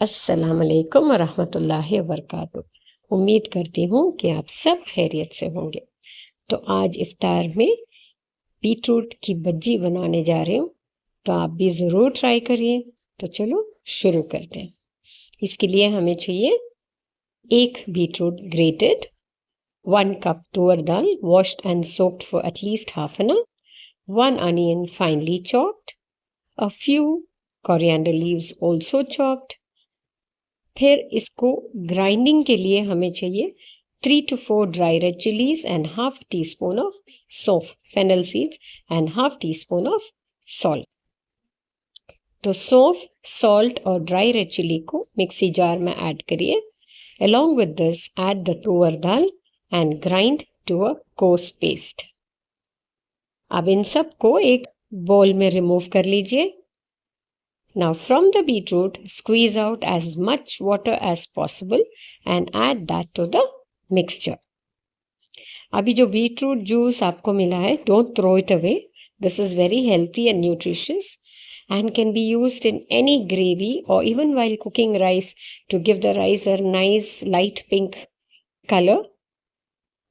अस्सलाम वालेकुम व रहमतुल्लाहि व बरकातुहू। उम्मीद करती हूँ कि आप सब खैरियत से होंगे। तो आज इफ्तार में बीटरूट की बज्जी बनाने जा रही हूँ, तो आप भी ज़रूर ट्राई करिए। तो चलो शुरू करते हैं। इसके लिए हमें चाहिए 1 बीटरूट ग्रेटेड, 1 कप तुअर दाल washed and soaked for at least half an hour, 1 onion finely chopped, a few coriander leaves also chopped। फिर इसको ग्राइंडिंग के लिए हमें चाहिए 3 to 4 dry red chillies and half a teaspoon of saunf, fennel seeds and half teaspoon of salt। तो सौंफ, salt और dry red chilli को मिक्सी जार में ऐड करिए। along with this add the तुअर दाल and grind to a coarse paste। अब इन सब को एक बोल में रिमूव कर लीजिए। Now from the beetroot, squeeze out as much water as possible and add that to the mixture। अभी जो beetroot juice आपको मिला है, don't throw it away। This is very healthy and nutritious and can be used in any gravy or even while cooking rice to give the rice a nice light pink color।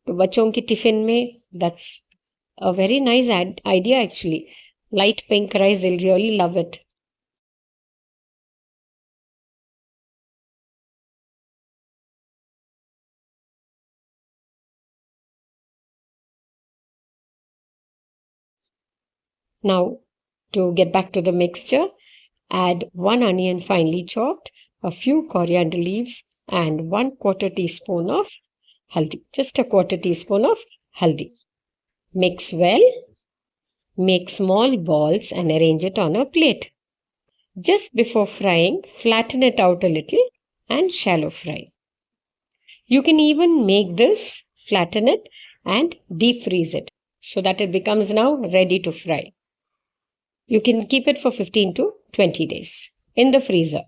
तो बच्चों की tiffin में that's a very nice idea actually। Light pink rice, they'll really love it। Now, to get back to the mixture, add 1 onion finely chopped, a few coriander leaves, and 1/4 teaspoon of haldi. Just a 1/4 teaspoon of haldi. Mix well, make small balls and arrange it on a plate. Just before frying, flatten it out a little and shallow fry. You can even make this, flatten it, and deep freeze it so that it becomes now ready to fry. You can keep it for 15 to 20 days in the freezer.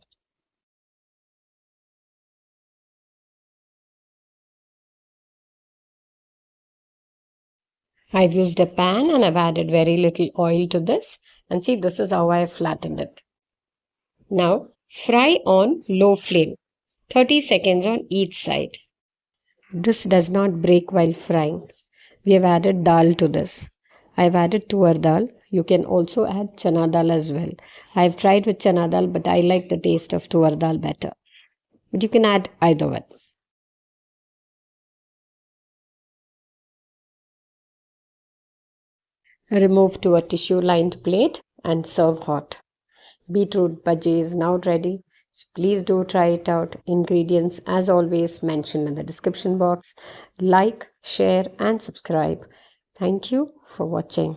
I've used a pan and I've added very little oil to this. And see, this is how I've flattened it. Now, fry on low flame, 30 seconds on each side. This does not break while frying. We have added dal to this. I've added tuar dal. You can also add chana dal as well. I've tried with chana dal, but I like the taste of tuar dal better. But you can add either one. Remove to a tissue-lined plate and serve hot. Beetroot bajji is now ready. So please do try it out. Ingredients, as always, mentioned in the description box. Like, share, and subscribe. Thank you for watching.